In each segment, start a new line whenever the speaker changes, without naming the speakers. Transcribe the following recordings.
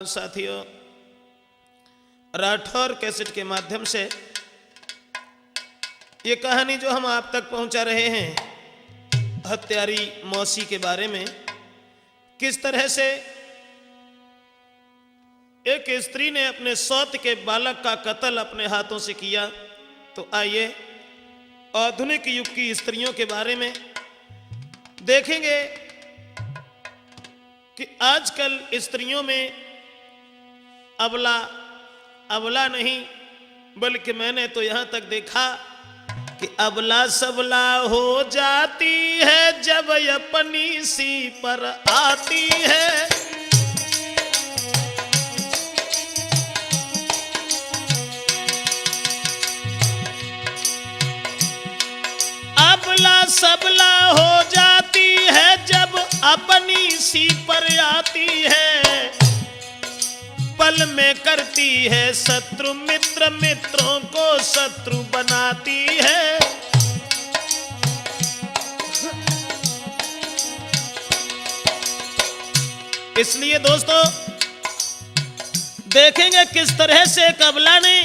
साथियों, राठौर कैसेट के माध्यम से ये कहानी जो हम आप तक पहुंचा रहे हैं हत्यारी मौसी के बारे में, किस तरह से एक स्त्री ने अपने सौत के बालक का कत्ल अपने हाथों से किया। तो आइए आधुनिक युग की स्त्रियों के बारे में देखेंगे कि आजकल स्त्रियों में अबला नहीं, बल्कि मैंने तो यहां तक देखा कि अबला सबला हो जाती है जब अपनी सी पर आती है। अबला सबला हो जाती है जब अपनी सी पर आती है। पल में करती है शत्रु मित्र, मित्रों को शत्रु बनाती है। इसलिए दोस्तों देखेंगे किस तरह से अबला ने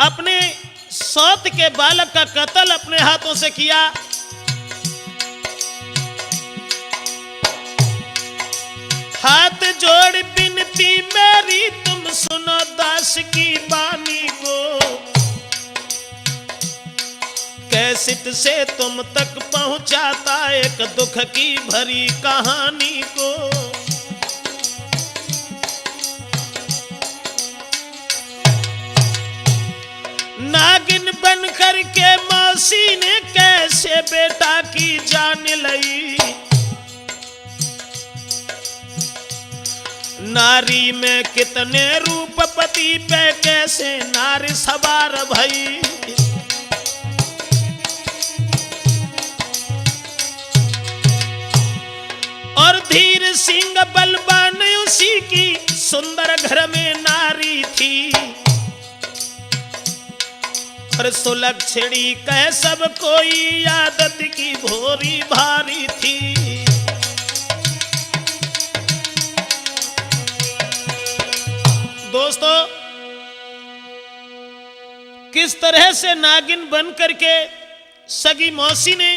अपने सौत के बालक का कत्ल अपने हाथों से किया। हाथ जोड़ बिनती मेरी तुम सुनो दास की बानी को, कैसेट से तुम तक पहुंचाता एक दुख की भरी कहानी को। नागिन बन कर के मौसी ने कैसे बेटा की जान लई। नारी में कितने रूप पति पे कैसे नारी सवार भई। और धीर सिंह बलवान उसी की सुंदर घर में नारी थी। और सुलक्षणी कह सब कोई आदत की भोरी भारी थी। दोस्तों किस तरह से नागिन बन करके सगी मौसी ने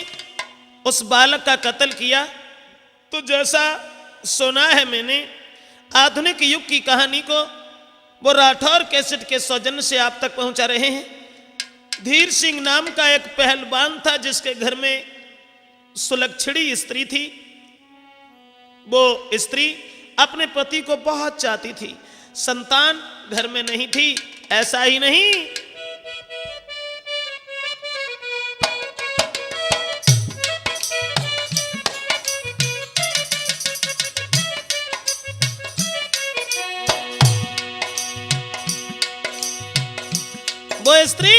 उस बालक का कत्ल किया। तो जैसा सुना है मैंने, आधुनिक युग की कहानी को वो राठौर कैसेट के सौजन्य से आप तक पहुंचा रहे हैं। धीर सिंह नाम का एक पहलवान था जिसके घर में सुलक्षणी स्त्री थी। वो स्त्री अपने पति को बहुत चाहती थी। संतान घर में नहीं थी, ऐसा ही नहीं वो स्त्री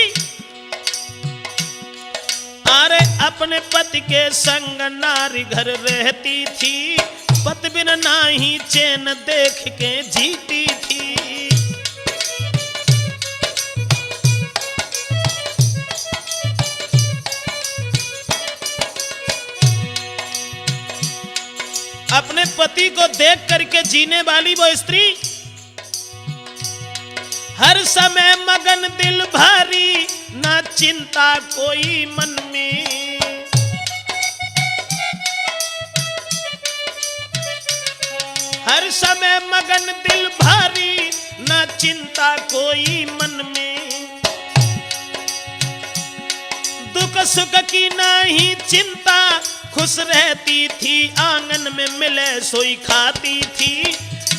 अरे अपने पति के संग नारी घर रहती थी। पति बिन नाही चैन देख के जीती थी। अपने पति को देख करके जीने वाली वो स्त्री हर समय मगन दिल भारी, ना चिंता कोई मन में। हर समय मगन दिल भारी, ना चिंता कोई मन में। दुख सुख की नहीं चिंता, खुश रहती थी। आंगन में मिले सोई खाती थी।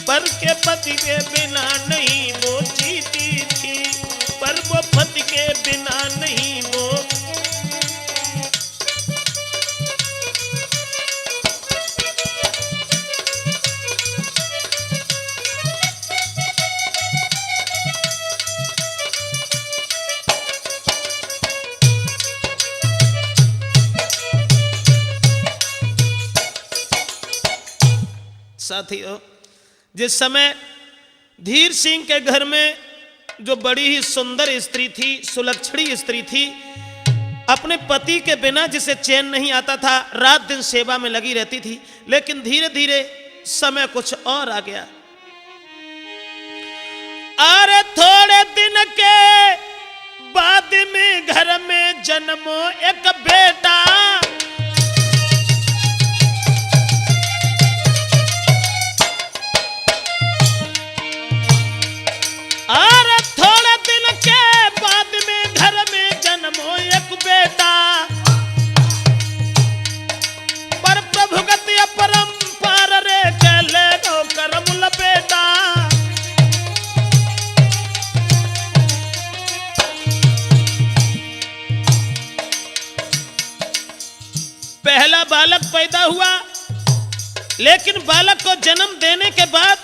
पर के पति के बिना नहीं वो जीती थी। पर वो पति के बिना नहीं वो। साथियों, जिस समय धीर सिंह के घर में जो बड़ी ही सुंदर स्त्री थी, सुलक्षणी स्त्री थी, अपने पति के बिना जिसे चैन नहीं आता था, रात दिन सेवा में लगी रहती थी। लेकिन धीरे धीरे समय कुछ और आ गया। अरे थोड़े दिन के बाद में घर में जन्मो एक बेटा, अरे थोड़े दिन के बाद में घर में जन्मो एक बेटा, पर प्रभु गति अपरंपार रे चले गो करम लपेटा। पहला बालक पैदा हुआ, लेकिन बालक को जन्म देने के बाद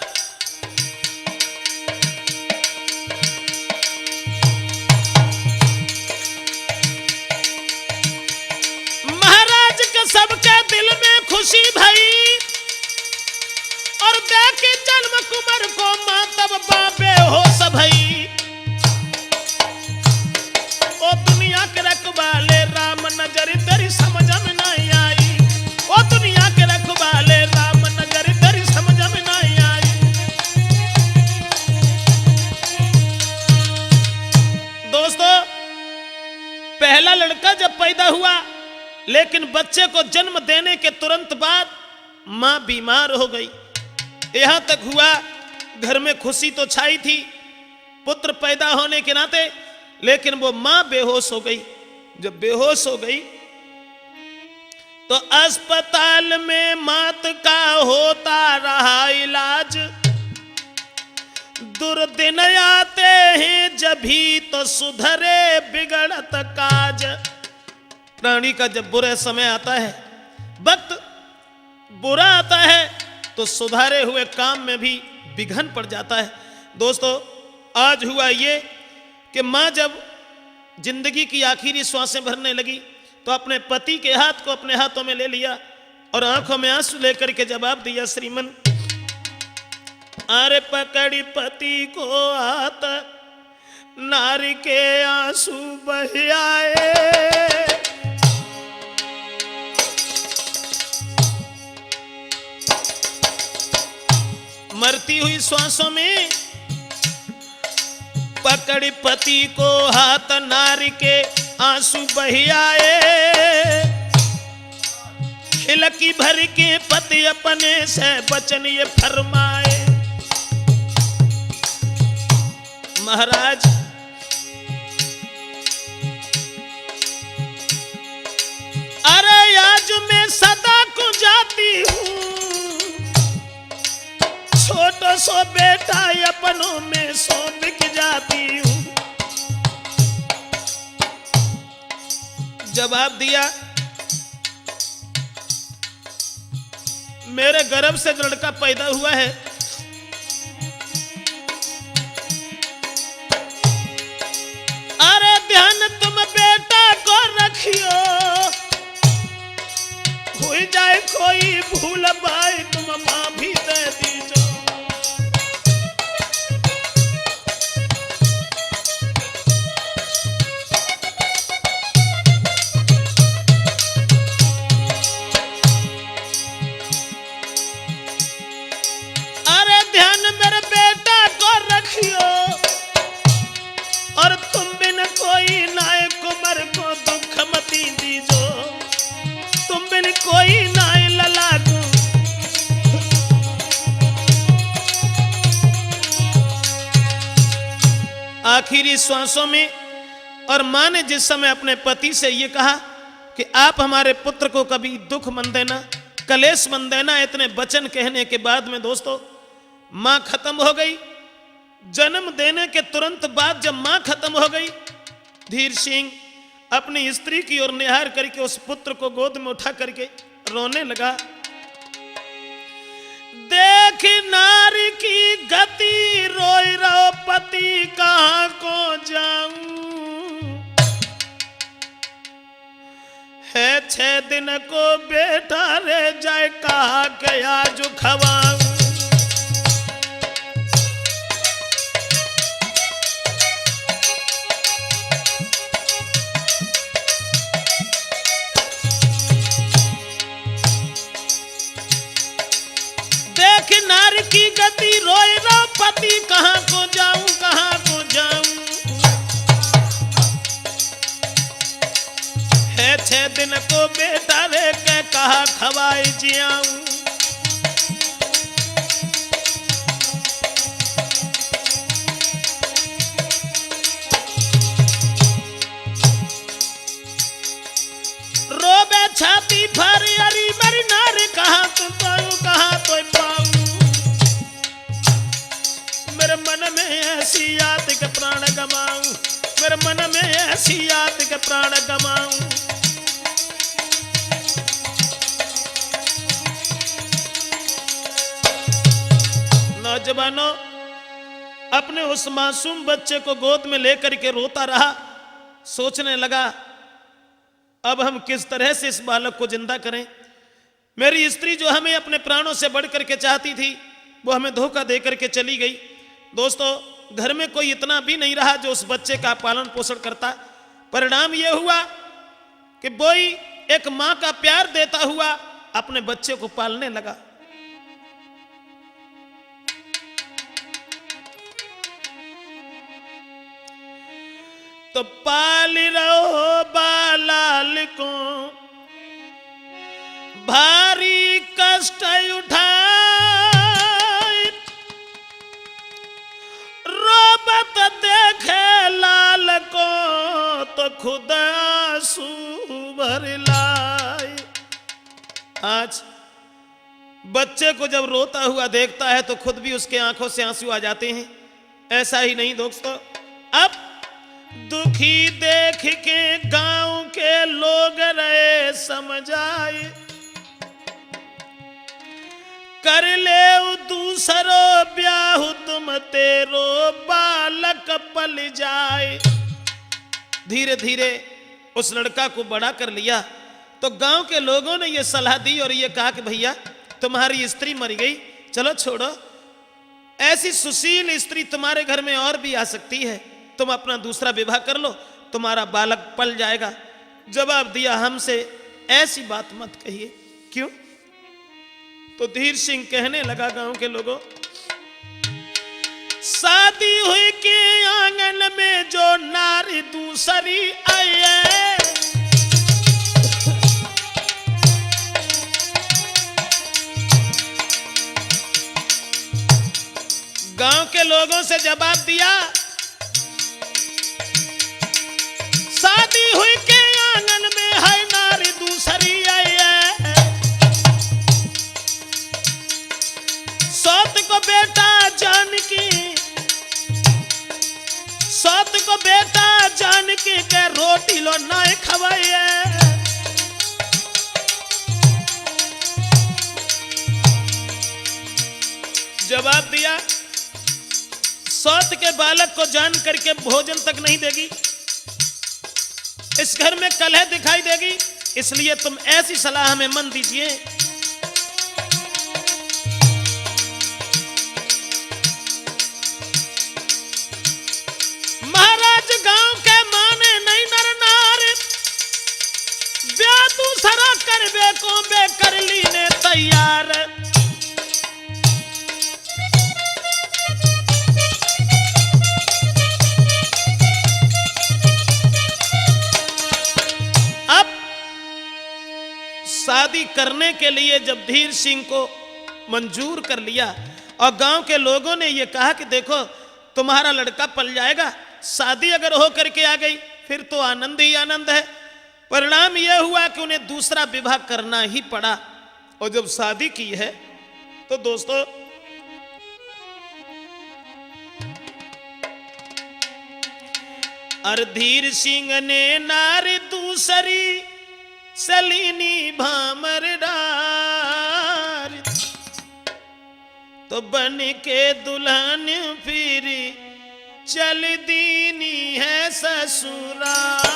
महाराज के सबके दिल में खुशी भई, और देखे जन्म कुमार को मां तब बाबे हो सभई। ओ दुनिया के रखवाले राम नजर तेरी समझ में नहीं आई, ओ दुनिया के रखवाले राम नजर तेरी समझ में नहीं आई। दोस्तों, पहला लड़का जब पैदा हुआ, लेकिन बच्चे को जन्म देने के तुरंत बाद मां बीमार हो गई। यहां तक हुआ घर में खुशी तो छाई थी पुत्र पैदा होने के नाते, लेकिन वो मां बेहोश हो गई। जब बेहोश हो गई तो अस्पताल में मात का होता रहा इलाज। दुर्दिन आते हैं जब भी तो सुधरे बिगड़त काज। प्राणी का जब बुरा समय आता है, वक्त बुरा आता है, तो सुधारे हुए काम में भी विघन पड़ जाता है। दोस्तों, आज हुआ ये कि मां जब जिंदगी की आखिरी श्वासें भरने लगी तो अपने पति के हाथ को अपने हाथों में ले लिया और आंखों में आंसू लेकर के जवाब दिया, श्रीमन अरे पकड़ी पति को हाथ नारी के आंसू बह आए। मरती हुई श्वासों में पकड़ी पति को हाथ नारी के आंसू बह आए। खिलकी भर के पति अपने से वचन ये फरमाए, महाराज अरे आज मैं सदा को जाती हूँ, छोटो सो बेटा अपनों में सो बिक जाती हूँ। जवाब दिया, मेरे गर्भ से जो लड़का पैदा हुआ है अरे ध्यान तुम बेटा को रखियो, हो जाए कोई भूल भाई तुम मां भी दे दीजो। और तुम बिन कोई नाय कुमर को दुख मती दीजो, तुम बिन कोई नाय लला को। आखिरी श्वासों में और मां ने जिस समय अपने पति से ये कहा कि आप हमारे पुत्र को कभी दुख मन देना, कलेश मन देना, इतने वचन कहने के बाद में दोस्तों मां खत्म हो गई। जन्म देने के तुरंत बाद जब मां खत्म हो गई, धीर सिंह अपनी स्त्री की ओर निहार करके उस पुत्र को गोद में उठा करके रोने लगा। देख नारी की गति रोई रो पति कहां को जाऊं, है 6 दिन को बेटा रे जाए कहा के आज खवाऊं। नारी की गति रोए रो पति कहां को जाऊं, को बेटा रे के कहा खवाई जियाऊं। रोबे छाती भर अरी मरी नारी कहा तुम पाऊं कहा तो पाऊं। मेरे मन में ऐसी याद के प्राण गमाऊं, मेरे मन में ऐसी याद के प्राण गमाऊं। नौजवानों, अपने उस मासूम बच्चे को गोद में लेकर के रोता रहा, सोचने लगा अब हम किस तरह से इस बालक को जिंदा करें। मेरी स्त्री जो हमें अपने प्राणों से बढ़कर के चाहती थी, वो हमें धोखा देकर के चली गई। दोस्तों, घर में कोई इतना भी नहीं रहा जो उस बच्चे का पालन पोषण करता। परिणाम यह हुआ कि बोई एक मां का प्यार देता हुआ अपने बच्चे को पालने लगा। तो पाल रहो बालाल को भारी कष्ट उठाए, रोबत देखे लाल को तो खुद आंसू भर लाए। आज बच्चे को जब रोता हुआ देखता है तो खुद भी उसके आंखों से आंसू आ जाते हैं। ऐसा ही नहीं दोस्तों, अब दुखी देख के गांव के लोग रहे समझाए, कर ले दूसरो ब्याह तुम तेरो बालक पल जाए। धीरे धीरे उस लड़का को बड़ा कर लिया तो गांव के लोगों ने यह सलाह दी और यह कहा कि भैया तुम्हारी स्त्री मर गई, चलो छोड़ो, ऐसी सुशील स्त्री तुम्हारे घर में और भी आ सकती है, तुम अपना दूसरा विवाह कर लो, तुम्हारा बालक पल जाएगा। जवाब दिया, हमसे ऐसी बात मत कहिए। क्यों? तो धीर सिंह कहने लगा गांव के लोगों, शादी हुई के आंगन में जो नारी दूसरी आई है, गांव के लोगों से जवाब दिया, शादी हुई के आंगन में है नारी दूसरी आई है, सौत को बेटा जानकी, सौत को बेटा जानकी के रोटी लो ना खवाई है। जवाब दिया, सौत के बालक को जान करके भोजन तक नहीं देगी, इस घर में कलह दिखाई देगी, इसलिए तुम ऐसी सलाह हमें मन दीजिए। महाराज गांव के माने नहीं नर नार, ब्याह दूसरा करबे को बे कर लीने तैयार। शादी करने के लिए जब धीर सिंह को मंजूर कर लिया और गांव के लोगों ने यह कहा कि देखो तुम्हारा लड़का पल जाएगा, शादी अगर हो करके आ गई फिर तो आनंद ही आनंद है। परिणाम यह हुआ कि उन्हें दूसरा विवाह करना ही पड़ा और जब शादी की है तो दोस्तों धीर सिंह ने नारी दूसरी सलीनी भामर डार, तो बन के दुल्हन फिर चल दीनी है ससुराल।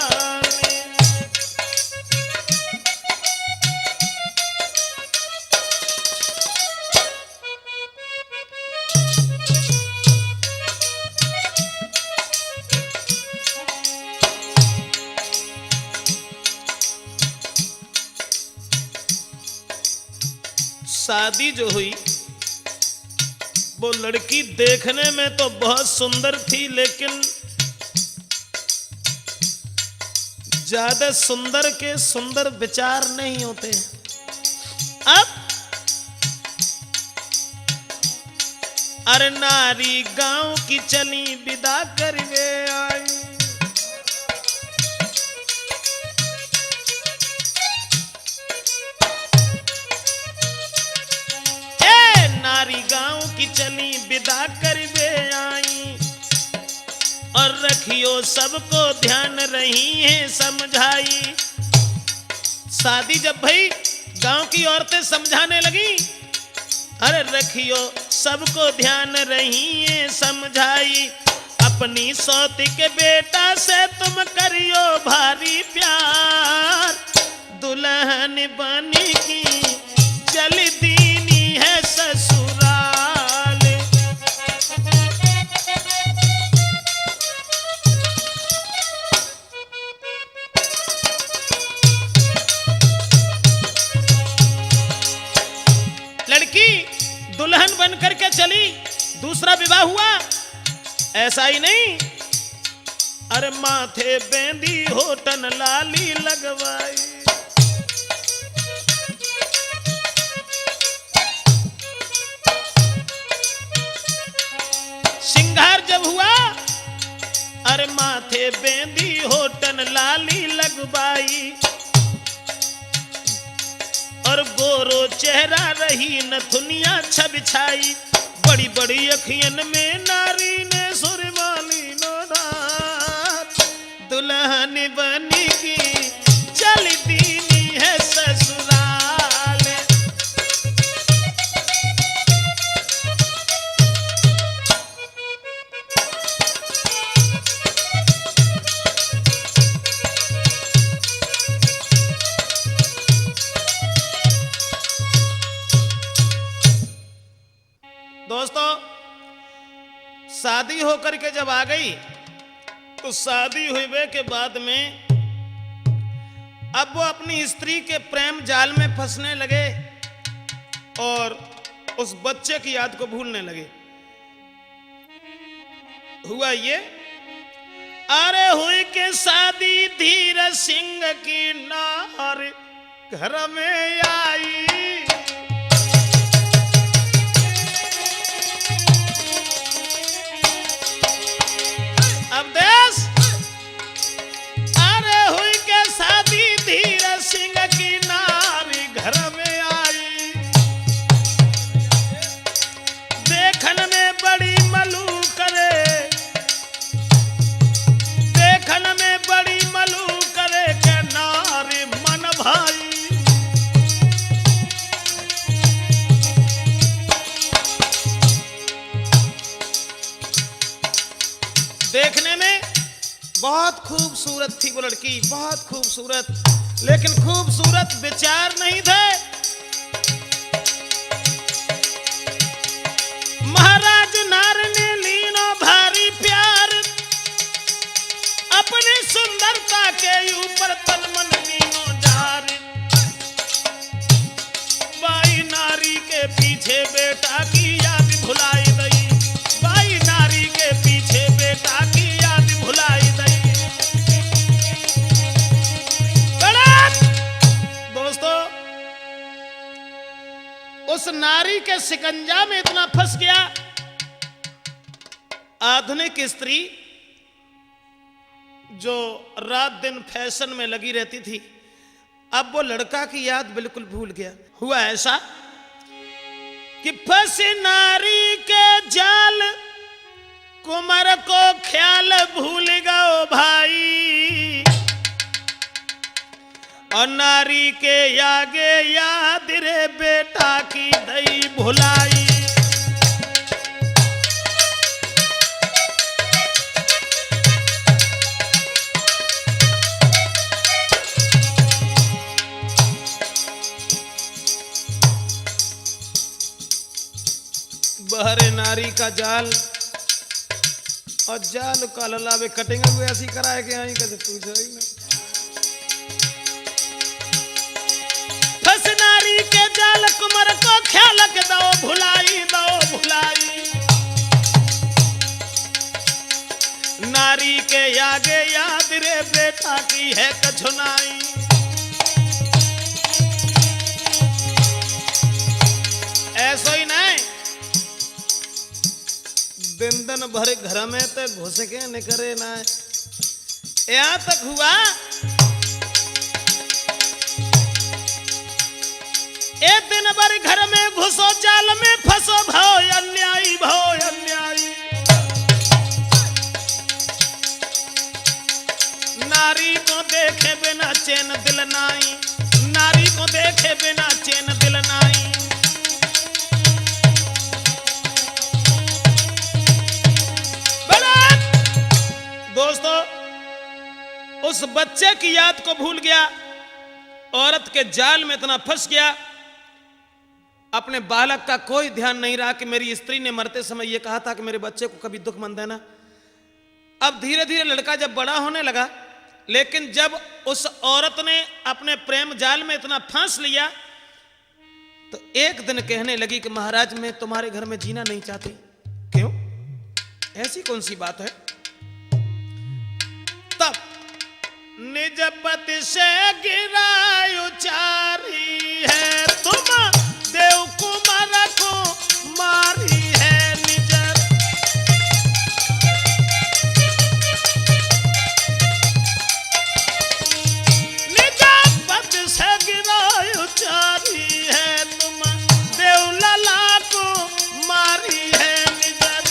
शादी जो हुई वो लड़की देखने में तो बहुत सुंदर थी, लेकिन ज्यादा सुंदर के सुंदर विचार नहीं होते। अब अरे नारी गांव की चली विदा करवे आई, नारी गांव की चली विदा करवे आई, और रखियो सबको ध्यान रही है समझाई। शादी जब भई गांव की औरतें समझाने लगी, अरे रखियो सबको ध्यान रही है समझाई, अपनी सौती के बेटा से तुम करियो भारी प्यार, दुल्हन बनी की चल दीनी है ससुराल। लड़की दुल्हन बन करके चली, दूसरा विवाह हुआ। ऐसा ही नहीं, अरे माथे बेंदी होठन लाली लगवाई, सिंगार जब हुआ, अरे माथे बेंदी होठन लाली लगवाई, और गोरो चेहरा रही नथुनिया छब छाई, बड़ी बड़ी अखियन में नारी ने सुरवाली नोरात, दुल्हन बनी की चल दीनी है ससुराल। दोस्तों, शादी होकर के जब आ गई तो शादी हुए के बाद में अब वो अपनी स्त्री के प्रेम जाल में फंसने लगे और उस बच्चे की याद को भूलने लगे। हुआ ये, अरे हुई के शादी धीर सिंह की नार घर में आई, अब देश, अरे हुई के शादी धीर सिंह की नारी घर में आई, देखन में बड़ी मलूक रे, देखन में बड़ी मलूक रे के नारी मन भाई। देखने में बहुत खूबसूरत थी वो लड़की, बहुत खूबसूरत, लेकिन खूबसूरत विचार नहीं थे। महाराज नार ने लीनो भारी प्यार, अपनी सुंदरता के ऊपर तन मन लीनो जार, बाई नारी के पीछे बेटा की याद भुलाई गई, बाई नारी के पीछे बेटा की याद भुलाई गई। दोस्तों, उस नारी के शिकंजा में इतना फंस गया। आधुनिक स्त्री जो रात दिन फैशन में लगी रहती थी, अब वो लड़का की याद बिल्कुल भूल गया। हुआ ऐसा कि फंस नारी के जाल, कुमार को ख्याल भूल गओ भाई, और नारी के आगे याद रे बेटा की दई भुलाई। बहरे नारी का जाल, और जाल का ललावे कटेंगे कोई ऐसी कराए के आई कैसे पूछो ही ना। फंस नारी के जाल, कुमार को ख्याल के दो भुलाई, दो भुलाई। नारी नारी के आगे याद रे बेटा की है कछुनाई। ऐसा ही नहीं, दिन दिन भर घर में तो घुस के निकले ना। यहाँ तक हुआ एक दिन भर घर में घुसो जाल में फंसो भो अन्यायी भो अन्यायी। नारी को देखे बिना चैन दिल नाई, नारी को देखे बिना चैन दिल नाई। दोस्तों, उस बच्चे की याद को भूल गया, औरत के जाल में इतना फंस गया, अपने बालक का कोई ध्यान नहीं रहा कि मेरी स्त्री ने मरते समय यह कहा था कि मेरे बच्चे को कभी दुख मत देना। अब धीरे धीरे लड़का जब बड़ा होने लगा, लेकिन जब उस औरत ने अपने प्रेम जाल में इतना फांस लिया तो एक दिन कहने लगी कि महाराज मैं तुम्हारे घर में जीना नहीं चाहती। क्यों? ऐसी कौन सी बात है? तब निज पति से गिरा उचारी है, तुम देव कुमार को मारी है निजर। निज पति से गिरा उचारी है, तुम देव लला को मारी है निजर।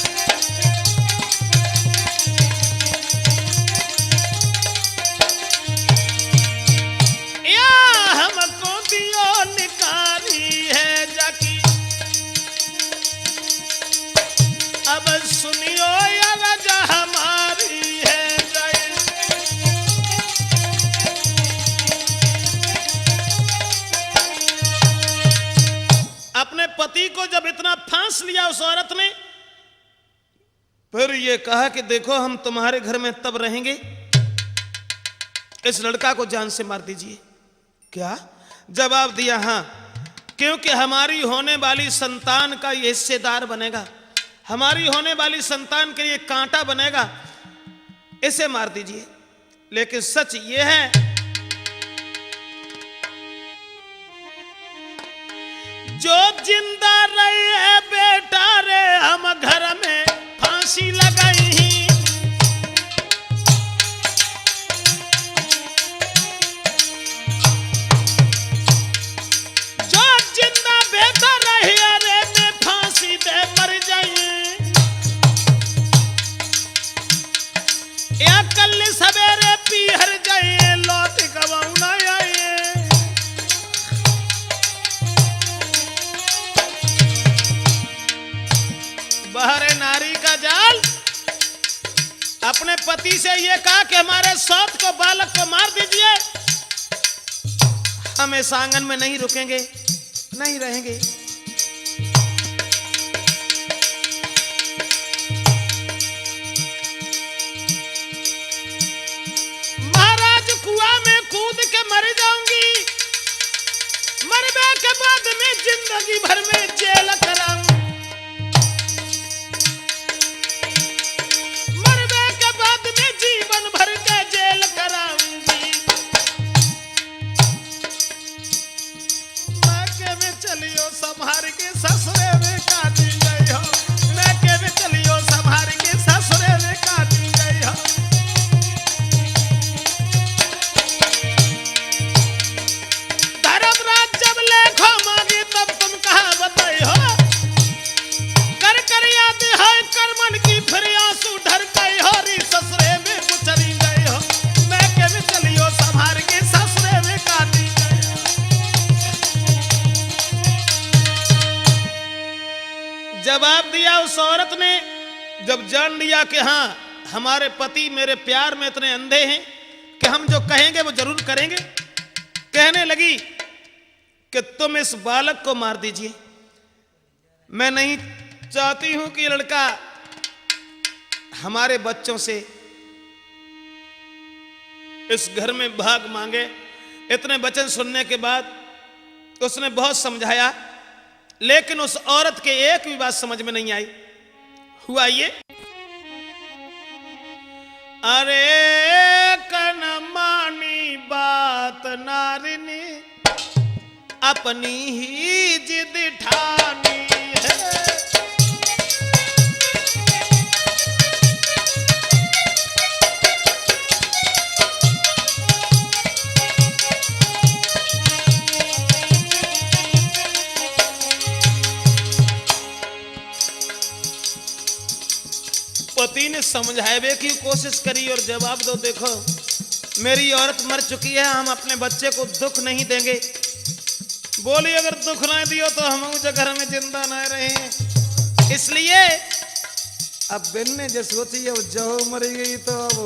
हमको दियो निकारी है जाकी, अब सुनियो या राजा हमारी है जाए। अपने पति को जब इतना फांस लिया उस औरत ने, फिर ये कहा कि देखो हम तुम्हारे घर में तब रहेंगे, इस लड़का को जान से मार दीजिए। क्या जवाब दिया? हां, क्योंकि हमारी होने वाली संतान का ये हिस्सेदार बनेगा, हमारी होने वाली संतान के लिए कांटा बनेगा, इसे मार दीजिए। लेकिन सच ये है जो जिंदा रहे है बेटा रे हम घर में फांसी लगाई ही। या कल सवेरे पीहर जाए लौट कबाऊ ना आए। बाहर नारी का जाल अपने पति से ये कहा कि हमारे सौत को बालक को मार दीजिए, हम इस आंगन में नहीं रुकेंगे, नहीं रहेंगे। कुआं में कूद के मर जाऊंगी, मरने के बाद में जिंदगी भर में जेल कराऊंगी, मरने के बाद में जीवन भर के जेल कराऊंगी। मैं के में चलियो संभार के ससुरे में काटी गई हो, मैं के में चलियो संभार के ससुरे में काटी गई हो। जवाब दिया उस औरत ने, जब जान लिया कि हां हमारे पति मेरे प्यार में इतने अंधे हैं कि हम जो कहेंगे वो जरूर करेंगे, कहने लगी कि तुम इस बालक को मार दीजिए। मैं नहीं चाहती हूं कि ये लड़का हमारे बच्चों से इस घर में भाग मांगे। इतने वचन सुनने के बाद उसने बहुत समझाया, लेकिन उस औरत के एक भी बात समझ में नहीं आई। हुआ ये, अरे कन मानी बात नारिनी अपनी ही जिद ठानी है। पति ने समझावे की कोशिश करी और जवाब दो, देखो मेरी औरत मर चुकी है, हम अपने बच्चे को दुख नहीं देंगे। बोली अगर दुख ना दियो तो हम उस घर में जिंदा ना रहे। इसलिए अब बिन ने जो सोची अब जो मरी गई तो अब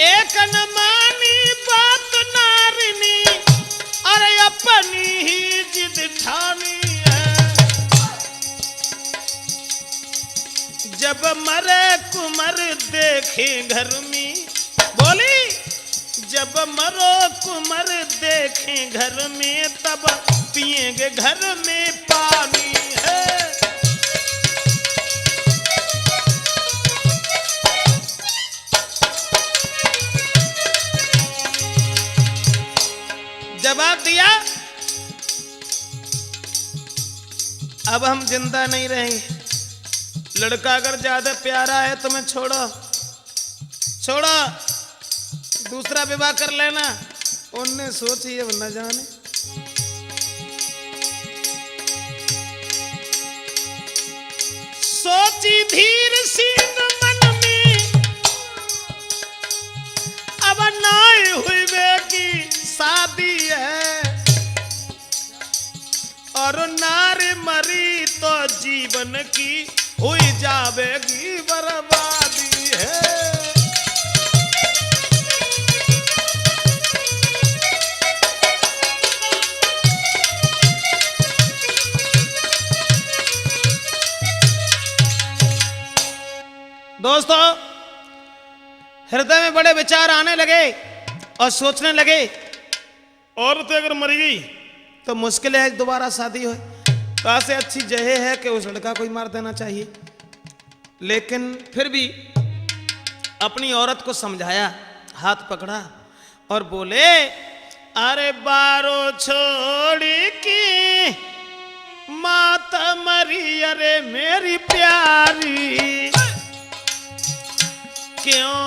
एक न मानी बात नारिनी अरे अपनी ही जिद ठानी है। जब मरे कुमर देखे घर में, बोली जब मरो कुमर देखे घर में तब पिएंगे घर में पानी है। जवाब दिया अब हम जिंदा नहीं रहेंगे, लड़का अगर ज्यादा प्यारा है तो मैं छोड़ो दूसरा विवाह कर लेना। उनने सोची अब न जाने सोची धीर सिंह मन में अब नाई हुई वे की शादी है और नारी मरी तो जीवन की हुई जावेगी बर्बादी है। दोस्तों हृदय में बड़े विचार आने लगे और सोचने लगे औरत अगर मर गई तो मुश्किल है दोबारा शादी हो, तो ऐसे अच्छी जगह है कि उस लड़का को ही मार देना चाहिए। लेकिन फिर भी अपनी औरत को समझाया, हाथ पकड़ा और बोले अरे बारो छोड़ी की मात मरी अरे मेरी प्यारी, क्यों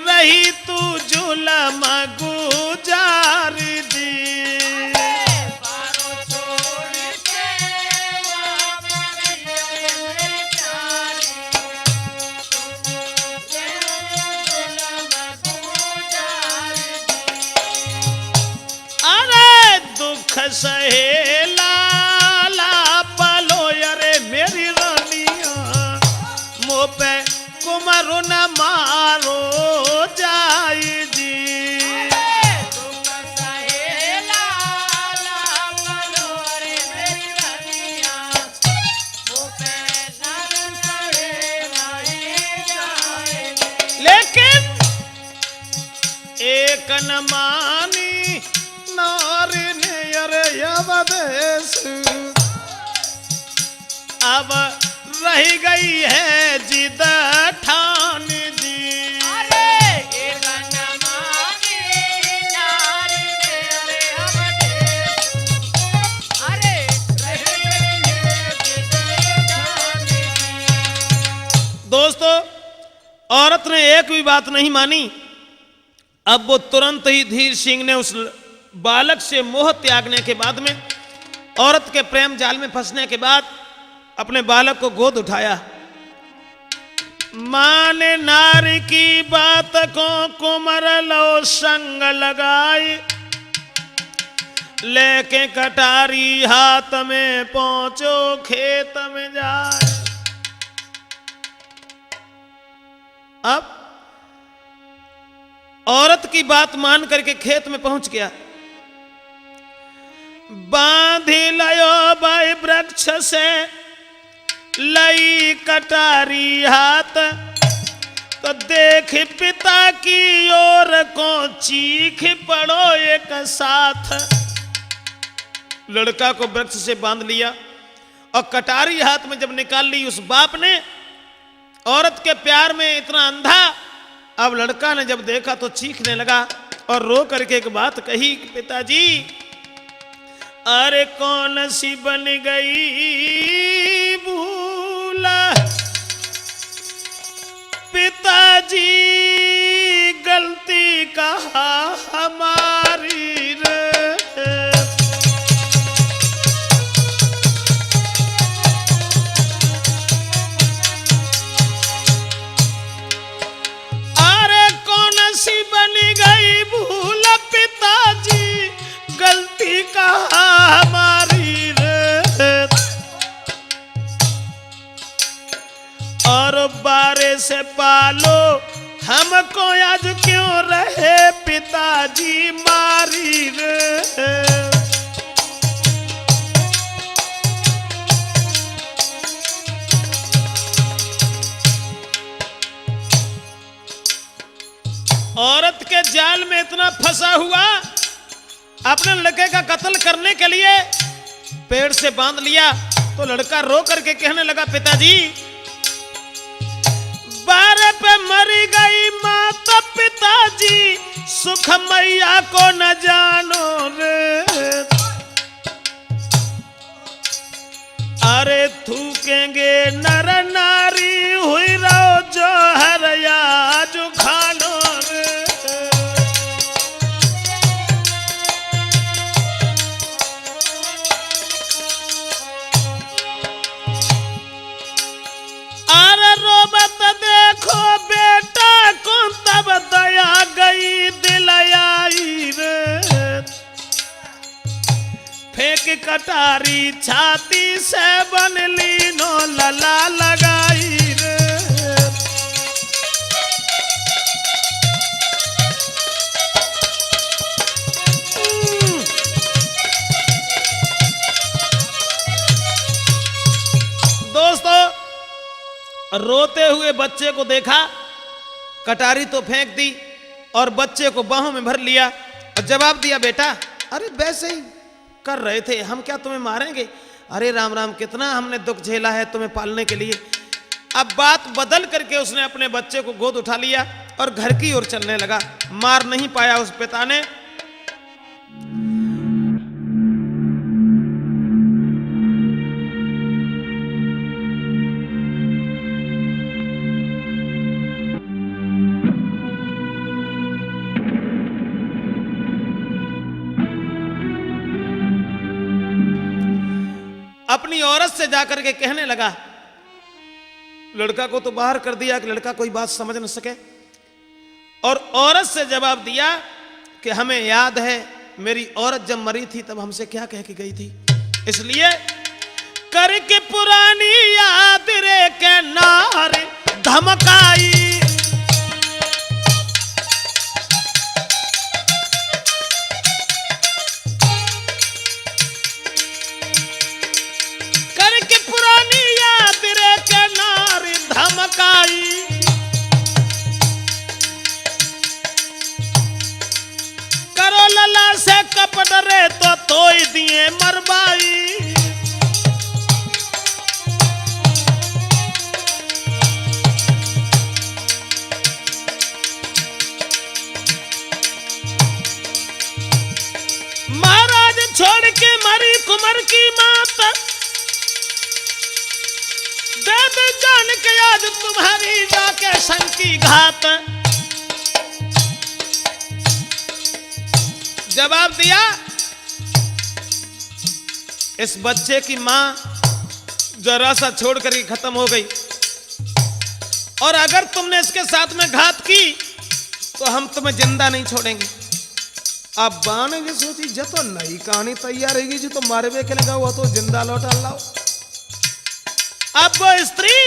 रही तू जुलम गुजार दी। अरे दुख सहेला पलो अरे मेरी रानिया, मुँह पे कुमारो न मारो जाई जी। लेकिन एक न मानी नारी ने अरे अवदेश, अब रह गई है जिद ठान जी। अरे एक न मानी नारी ने अरे अवदेश, अरे रह गई है जिद ठान जी। दोस्तों औरत ने एक भी बात नहीं मानी। अब वो तुरंत ही धीर सिंह ने उस बालक से मोह त्यागने के बाद में, औरत के प्रेम जाल में फंसने के बाद अपने बालक को गोद उठाया। मां ने नारी की बात को कुमर लो संग लगाई, लेके कटारी हाथ में पहुंचो खेत में जाए। अब औरत की बात मान करके खेत में पहुंच गया। बांधी लयो भाई वृक्ष से लई कटारी हाथ, तो देख पिता की ओर को चीख पड़ो एक साथ। लड़का को वृक्ष से बांध लिया और कटारी हाथ में जब निकाल ली उस बाप ने, औरत के प्यार में इतना अंधा। अब लड़का ने जब देखा तो चीखने लगा और रो करके एक बात कही, पिताजी अरे कौन सी बन गई भूला, पिताजी गलती कहा हमारी रे। अरे कौन सी बन गई भूल, पिताजी गलती कहा हमारी रे। और बारे से पालो हमको आज क्यों रहे पिताजी मारी रे। औरत के जाल में इतना फंसा हुआ, अपने लड़के का कत्ल करने के लिए पेड़ से बांध लिया। तो लड़का रो करके कहने लगा, पिताजी बारे पे मरी गई माँ तो पिताजी सुख मैया को न जानो रे। अरे थूकेंगे नर नारी हुई रहो जो हर या जो खानो रे। अरे रोबत देखो बेटा को तब दया गई दिल आई रे। फेंक कटारी छाती से बन ली नो लला लगाई रे। दोस्तों, रोते हुए बच्चे को देखा, कटारी तो फेंक दी और बच्चे को बाहों में भर लिया और जवाब दिया, बेटा अरे वैसे ही कर रहे थे, हम क्या तुम्हें मारेंगे। अरे राम राम, कितना हमने दुख झेला है तुम्हें पालने के लिए। अब बात बदल करके उसने अपने बच्चे को गोद उठा लिया और घर की ओर चलने लगा। मार नहीं पाया उस पिता ने। अपनी औरत से जाकर के कहने लगा, लड़का को तो बाहर कर दिया कि लड़का कोई बात समझ न सके। और औरत से जवाब दिया कि हमें याद है मेरी औरत जब मरी थी तब हमसे क्या कह के गई थी, इसलिए करके पुरानी याद रे के नारे धमकाई। धमकाई करो लला से कपट रे तो तोई दिए मरवाई। महाराज छोड़ के मरी कुंवर की माता, देव जान के आज तुम्हारी जाके शंकी घात। जवाब दिया, इस बच्चे की मां जरा सा छोड़ कर खत्म हो गई और अगर तुमने इसके साथ में घात की तो हम तुम्हें जिंदा नहीं छोड़ेंगे। अब बाने की सोची जो तो नई कहानी तैयार रहेगी, जो तो मारे हुए के लगा हुआ तो जिंदा लौटा लाओ। अब वो स्त्री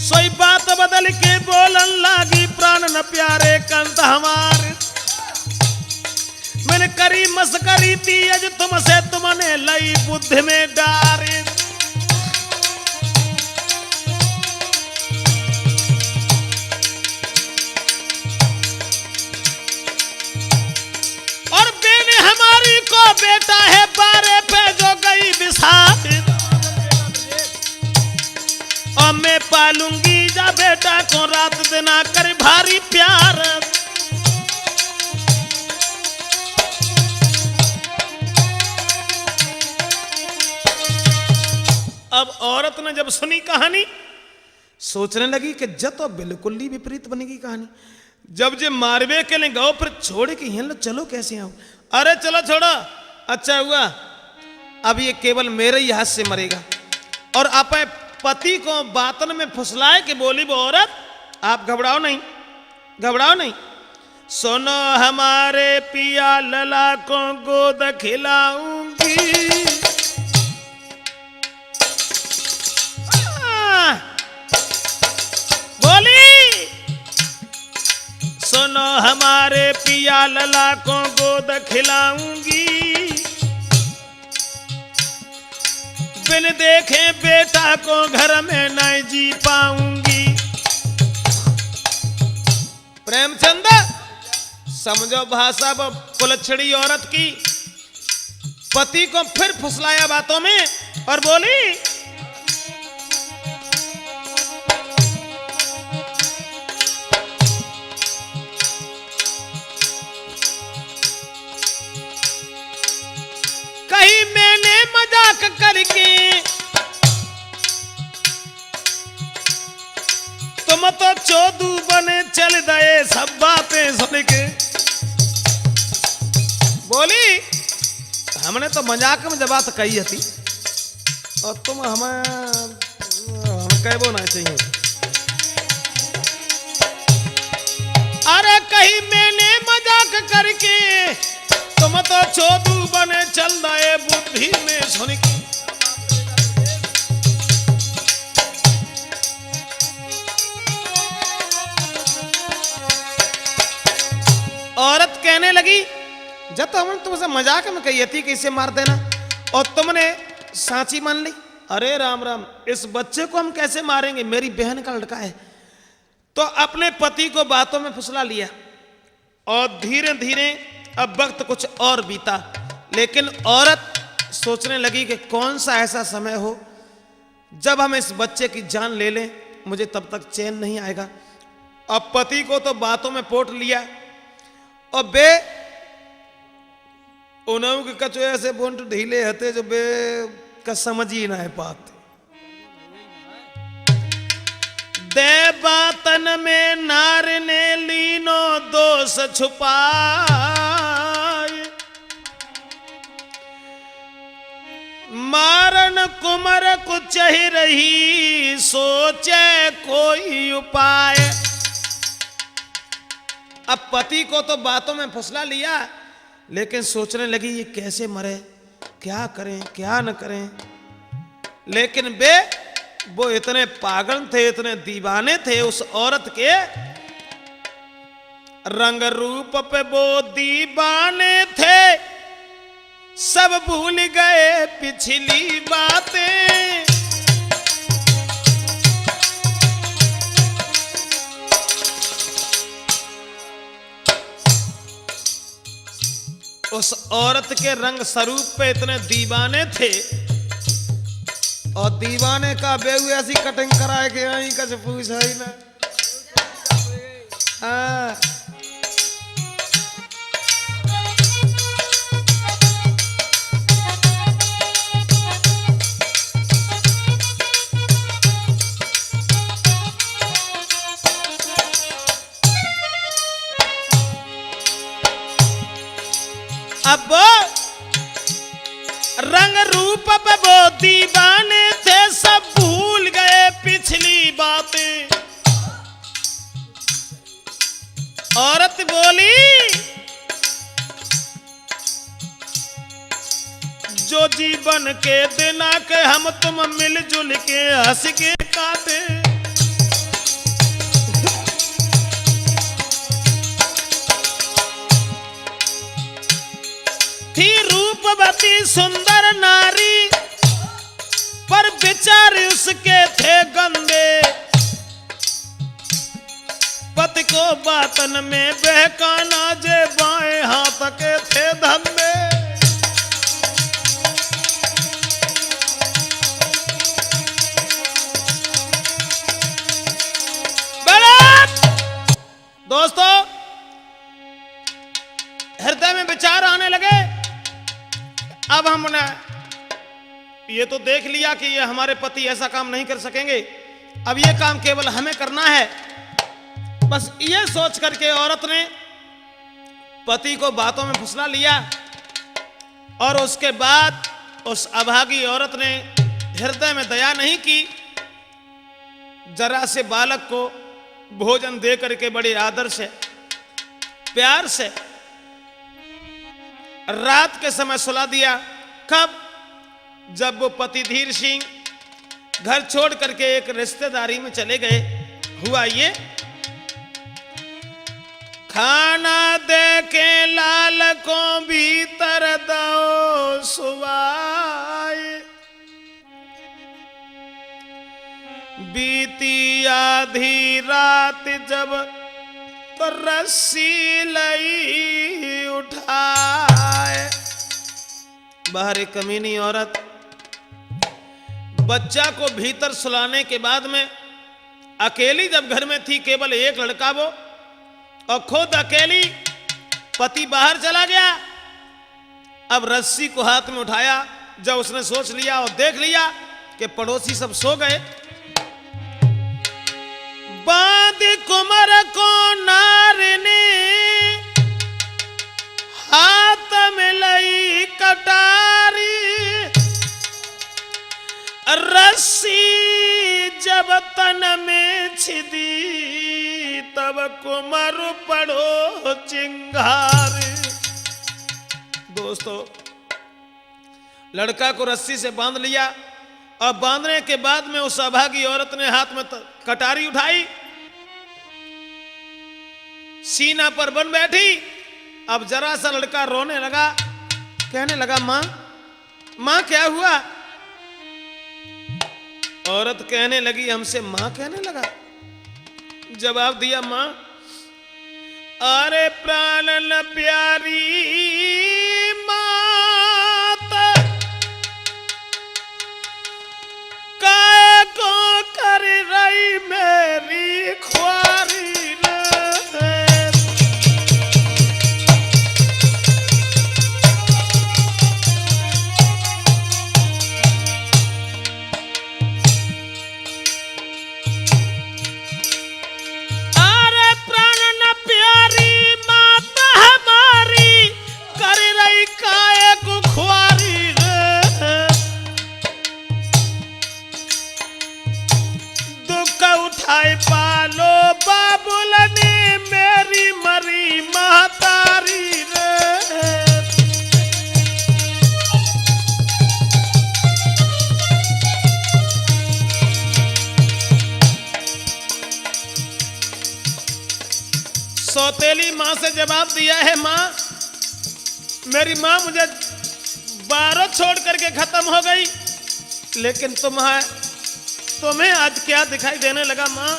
सोई बात बदल के बोलन लागी, प्राण न प्यारे कंत हमारे। मैंने करी मस्करी थी अज तुमसे, तुमने लई बुद्धि में डारे। और बेने हमारी को बेटा है बारे पे जो गई विष पालूंगी जा बेटा को रात देना कर भारी प्यार। अब औरत ने जब सुनी कहानी सोचने लगी कि जब तो बिल्कुल ही विपरीत बनेगी कहानी। जब जे मारवे के लिए गौ पर छोड़ के यहाँ चलो कैसे आओ, अरे चलो छोड़ो, अच्छा हुआ अब ये केवल मेरे ही हाथ से मरेगा। और अपने पति को बातन में फुसलाए कि बोली वो औरत आप घबराओ नहीं, घबराओ नहीं, सुनो हमारे पिया लला को गोद खिलाऊंगी। बोली सुनो हमारे पिया लला को गोद खिलाऊंगी, बिन देखे बेटा को घर में नहीं जी पाऊंगी। प्रेमचंद समझो भाषा पुलछड़ी औरत की, पति को फिर फुसलाया बातों में और बोली कहीं मैंने मजाक करके तुम तो चोदू बने चल गए सब बातें सुन के। बोली हमने तो मजाक में जब बात कही थी और तुम हमें कहबो ना चाहिए। अरे कहीं मैंने मजाक करके तुम तो चोदू बने चल रहे बुद्धि में सुन के। औरत कहने लगी जब तो हमने तुमसे मजाक में कही थी कि इसे मार देना और तुमने सांची मान ली। अरे राम राम, इस बच्चे को हम कैसे मारेंगे, मेरी बहन का लड़का है। तो अपने पति को बातों में फुसला लिया और धीरे धीरे अब वक्त कुछ और बीता। लेकिन औरत सोचने लगी कि कौन सा ऐसा समय हो जब हम इस बच्चे की जान ले लें, मुझे तब तक चैन नहीं आएगा। अब पति को तो बातों में पोट लिया और बे उन्हों के कचो ऐसे बोंट ढीले हते जो बे का समझ ही ना है पाते। दे बातन में नार ने लीनो दोष छुपाए, मारन कुमर को चह रही सोचे कोई उपाय। अब पति को तो बातों में फुसला लिया लेकिन सोचने लगी ये कैसे मरे, क्या करें क्या न करें। लेकिन बे वो इतने पागल थे, इतने दीवाने थे उस औरत के रंग रूप पे, वो दीवाने थे सब भूल गए पिछली बातें। उस औरत के रंग स्वरूप पे इतने दीवाने थे और दीवाने का बेहू ऐसी कटिंग कराए के आई कुछ पूछ है ना। अब रंग रूप पे वो दीवाने थे सब भूल गए पिछली बातें। औरत बोली जो जीवन के दिन के हम तुम मिलजुल के हंस के काटे। थी रूपवती सुंदर नारी पर विचार उसके थे गंदे, पति को बातन में बहकाना जे बाएं हाथ के थे धंधे। हमने ये तो देख लिया कि ये हमारे पति ऐसा काम नहीं कर सकेंगे, अब ये काम केवल हमें करना है। बस ये सोच करके औरत ने पति को बातों में फुसला लिया और उसके बाद उस अभागी औरत ने हृदय में दया नहीं की, जरा से बालक को भोजन दे करके बड़े आदर से प्यार से रात के समय सुला दिया। कब? जब वो पति धीर सिंह घर छोड़ करके एक रिश्तेदारी में चले गए। हुआ ये, खाना दे के लाल को भीतर दो सुवाए, बीती आधी रात जब तो रस्सी लई उठाए। बाहर एक कमीनी औरत बच्चा को भीतर सुलाने के बाद में अकेली जब घर में थी, केवल एक लड़का वो और खुद अकेली, पति बाहर चला गया। अब रस्सी को हाथ में उठाया, जब उसने सोच लिया और देख लिया कि पड़ोसी सब सो गए, बांध कुमर को नारने हाथ में लई कटारी, रस्सी जब तन में छिदी तब कुमर पड़ो चिंगारी। दोस्तों, लड़का को रस्सी से बांध लिया और बांधने के बाद में उस अभागी औरत ने हाथ में कटारी उठाई, सीना पर बन बैठी। अब जरा सा लड़का रोने लगा, कहने लगा, मां मां क्या हुआ? औरत कहने लगी, हमसे मां कहने लगा। जवाब दिया, मां अरे प्राण न प्यारी मात काय को कर रही मेरी ख्वारी पालो बाबुल ने मेरी मरी महतारी रे। सौतेली मां से जवाब दिया है, मां मेरी मां मुझे बारह छोड़ करके खत्म हो गई, लेकिन तुम्हें आज क्या दिखाई देने लगा? मां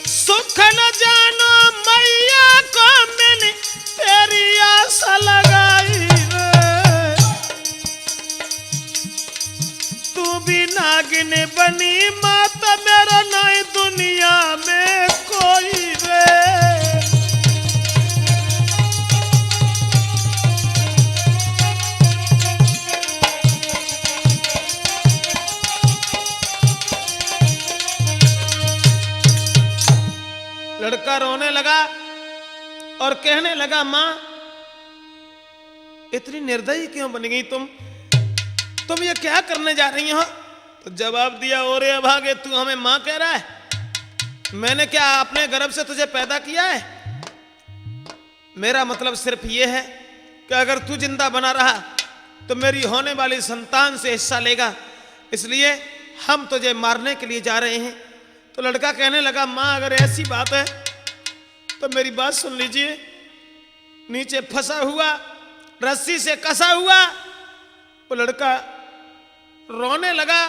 सुख न जानो मैया को मैंने तेरी आशा लगाई रे, तू भी नागिन बनी माता मेरा नहीं दुनिया में कोई रे। लड़का रोने लगा और कहने लगा, मां इतनी निर्दयी क्यों बन गई तुम ये क्या करने जा रही हो? तो जवाब दिया, ओरे अभागे तू हमें मां कह रहा है? मैंने क्या अपने गर्भ से तुझे पैदा किया है? मेरा मतलब सिर्फ ये है कि अगर तू जिंदा बना रहा तो मेरी होने वाली संतान से हिस्सा लेगा, इसलिए हम तुझे मारने के लिए जा रहे हैं। तो लड़का कहने लगा, मां अगर ऐसी बात है तो मेरी बात सुन लीजिए। नीचे फंसा हुआ, रस्सी से कसा हुआ वो लड़का रोने लगा,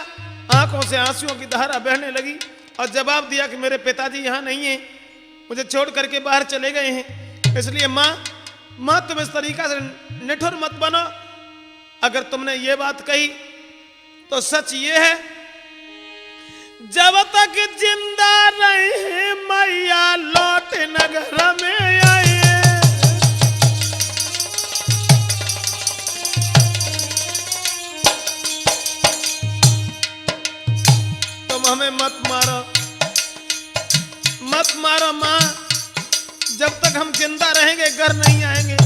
आंखों से आंसुओं की धारा बहने लगी और जवाब दिया कि मेरे पिताजी यहां नहीं है, मुझे छोड़ करके बाहर चले गए हैं, इसलिए मां तुम इस तरीका से निठुर मत बनो। अगर तुमने ये बात कही तो सच ये है जब तक जिंदा रहे मैया लौट नगर में आए। तुम हमें मत मारो, मत मारो माँ, जब तक हम जिंदा रहेंगे घर नहीं आएंगे,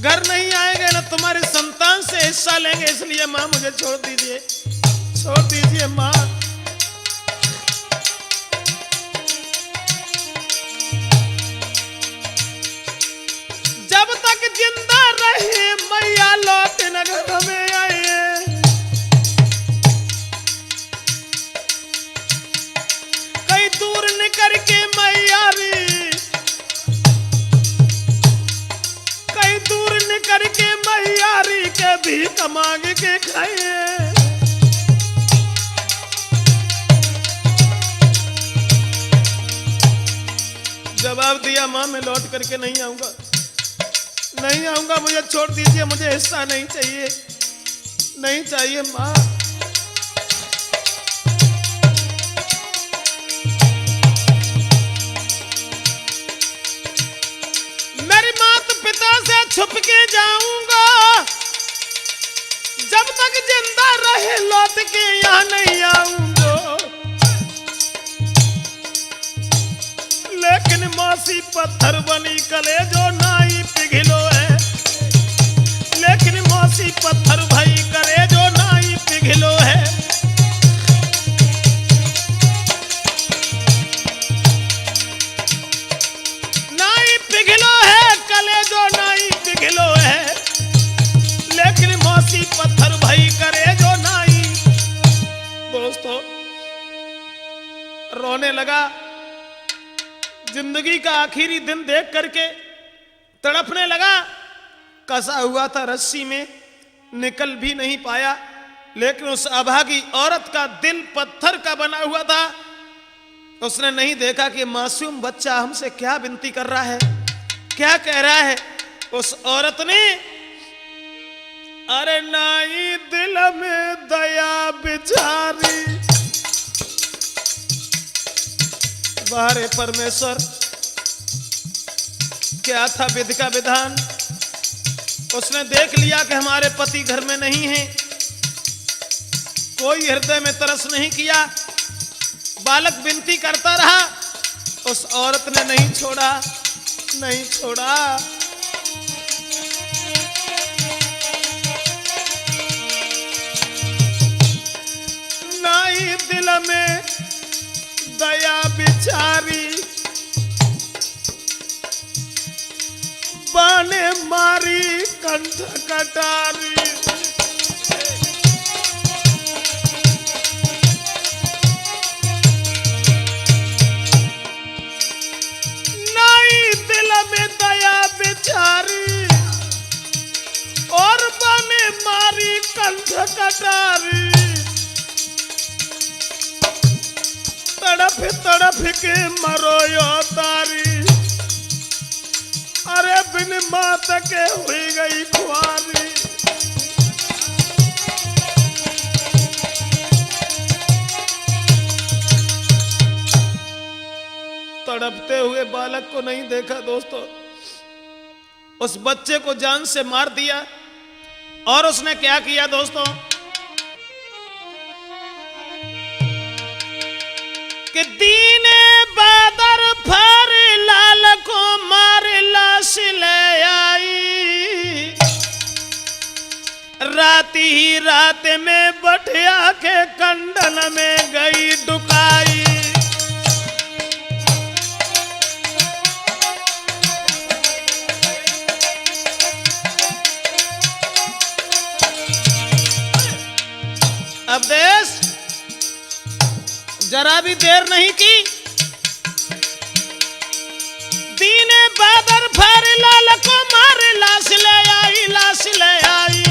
घर नहीं आएंगे ना तुम्हारे संतान से हिस्सा लेंगे, इसलिए माँ मुझे छोड़ दीजिए, छोड़ दीजिए माँ। जब तक जिंदा रहे मैया लौट नगर में आए। कहीं दूर निकल के मैया री, कहीं दूर निकल के मैयारी के भीख मांग के खाए। जवाब दिया मां मैं लौट करके नहीं आऊंगा, नहीं आऊंगा, मुझे छोड़ दीजिए, मुझे हिस्सा नहीं चाहिए, नहीं चाहिए मां। छुप के जाऊंगा, जब तक जिंदा रहे लौट के यहाँ नहीं आऊंगा। लेकिन मौसी पत्थर बनी कले जो नाई पिघलो है, लेकिन मौसी पत्थर भाई करे जो नाई पिघलो है। नाई पिघलो है कले जो नाई पिघलो है, लेकिन मौसी पत्थर भाई करे जो नाई। दोस्तों रोने लगा, जिंदगी का आखिरी दिन देख करके तड़पने लगा। कसा हुआ था रस्सी में, निकल भी नहीं पाया, लेकिन उस अभागी औरत का दिल पत्थर का बना हुआ था। उसने नहीं देखा कि मासूम बच्चा हमसे क्या विनती कर रहा है, क्या कह रहा है। उस औरत ने अरे नाई दिल में दया बिचारी, बारे परमेश्वर क्या था विधि का विधान। उसने देख लिया कि हमारे पति घर में नहीं है, कोई हृदय में तरस नहीं किया, बालक विनती करता रहा, उस औरत ने नहीं छोड़ा, नहीं छोड़ा। नाई दिल में दया बिचारी, बाने मारी कंठ कटारी। नाई दिल में दया बिचारी और बाने मारी कंठ कटारी। तड़फ तड़फ के मरो यो तारी, अरे बिन मात के हुई गई खुआरी। तड़पते हुए बालक को नहीं देखा दोस्तों, उस बच्चे को जान से मार दिया। और उसने क्या किया दोस्तों कि दीने बादर फर लाल को मार लाश ले आई। रात ही रात में बठिया के कंडन में गई डुकाई। अब देश जरा भी देर नहीं की, दीने बादर फर लाल को मार लाश ले आई, लाश ले आई।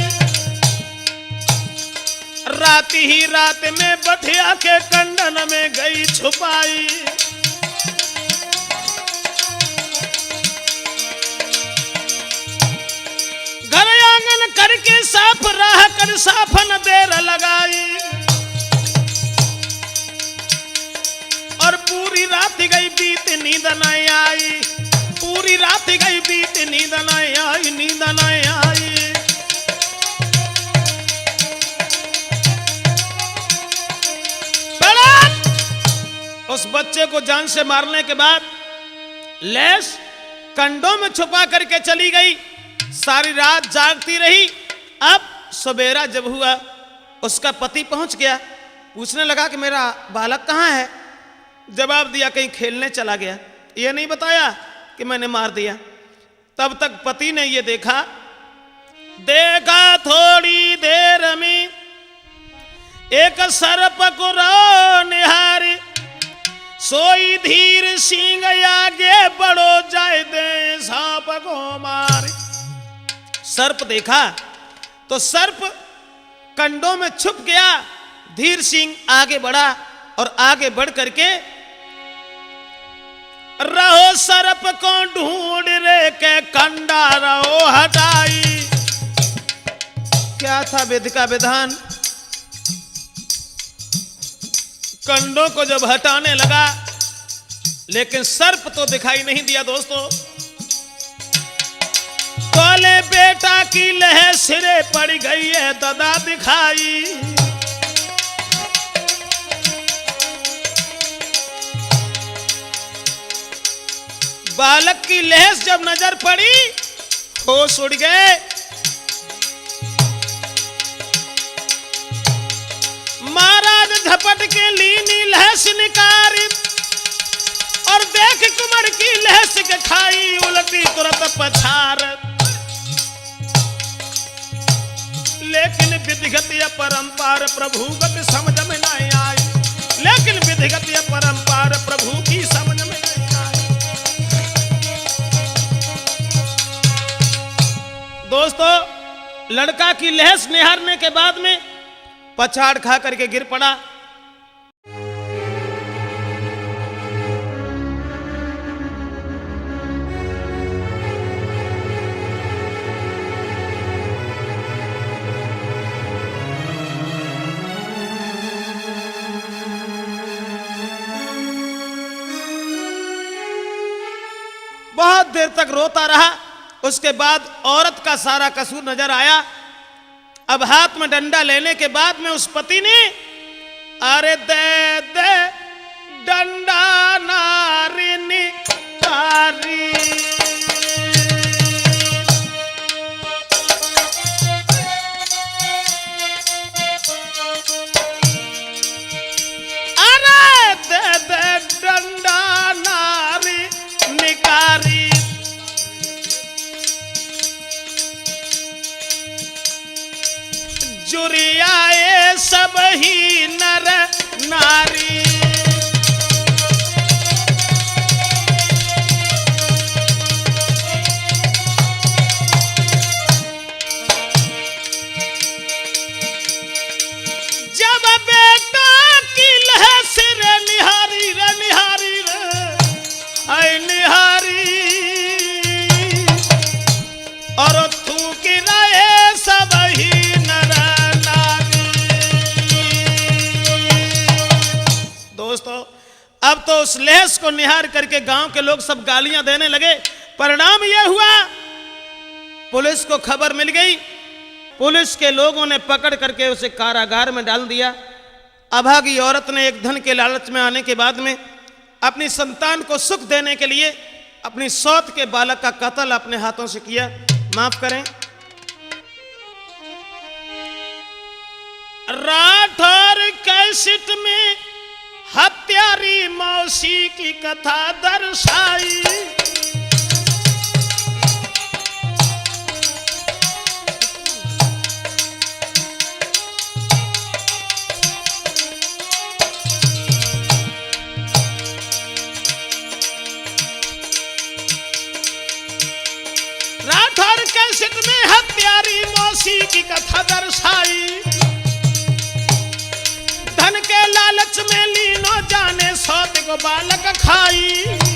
रात ही रात में बठिया के कंडन में गई छुपाई। घर आंगन करके साफ राह कर साफ न देर लगाई। बीत नींद न आई, पूरी रात गई बीत नींद न आई, नींद न आई। उस बच्चे को जान से मारने के बाद लैस कंडों में छुपा करके चली गई, सारी रात जागती रही। अब सवेरा जब हुआ उसका पति पहुंच गया, पूछने लगा कि मेरा बालक कहाँ है। जवाब दिया कहीं खेलने चला गया, ये नहीं बताया कि मैंने मार दिया। तब तक पति ने ये देखा थोड़ी देर में एक सर्प को निहारी, सोई धीर सिंह आगे बढ़ो जाए दे सांप को मारे। सर्प देखा तो सर्प कंडों में छुप गया, धीर सिंह आगे बढ़ा और आगे बढ़ करके रहो सर्प को ढूंढ रे के कंडा रहो हटाई। क्या था वेद का विधान, कंडों को जब हटाने लगा लेकिन सर्प तो दिखाई नहीं दिया। दोस्तों तोले बेटा की लह सिरे पड़ गई है ददा दिखाई। बालक की लहस जब नजर पड़ी होश उड़ गए। महाराज झपट के लीनी लहस निकारी और देख कुमार की लहस के खाई, उलटी तुरंत पछार। लेकिन विधिगत परंपार प्रभु गति समझ में नहीं आई, लेकिन विधिगत परंपार प्रभु की समझ में नहीं आई। दोस्तों लड़का की लहस निहारने के बाद में पछाड़ खा करके गिर पड़ा। बहुत देर तक रोता रहा। उसके बाद औरत का सारा कसूर नजर आया। अब हाथ में डंडा लेने के बाद में उस पति ने अरे दे दे डंडा नारी निकारी। अरे दे दे डंडा नारी निकारी। जुरियाए सब ही नर नारी। जब बेटा की लहस रे निहारी रे निहारी रे आई निहारी और थूक रहे सब ही अब तो उस लहस को निहार करके गांव के लोग सब गालियां देने लगे। परिणाम यह हुआ पुलिस को खबर मिल गई। पुलिस के लोगों ने पकड़ करके उसे कारागार में डाल दिया। अभागी औरत ने एक धन के लालच में आने के बाद में अपनी संतान को सुख देने के लिए अपनी सौत के बालक का कत्ल अपने हाथों से किया। माफ करें। राठौर कैसेट में हत्यारी मौसी की कथा दर्शाई। राठौर कैसेट में हत्यारी मौसी की कथा दर्शाई। धन के लालच में लीनो जाने सौत को बालक खाई।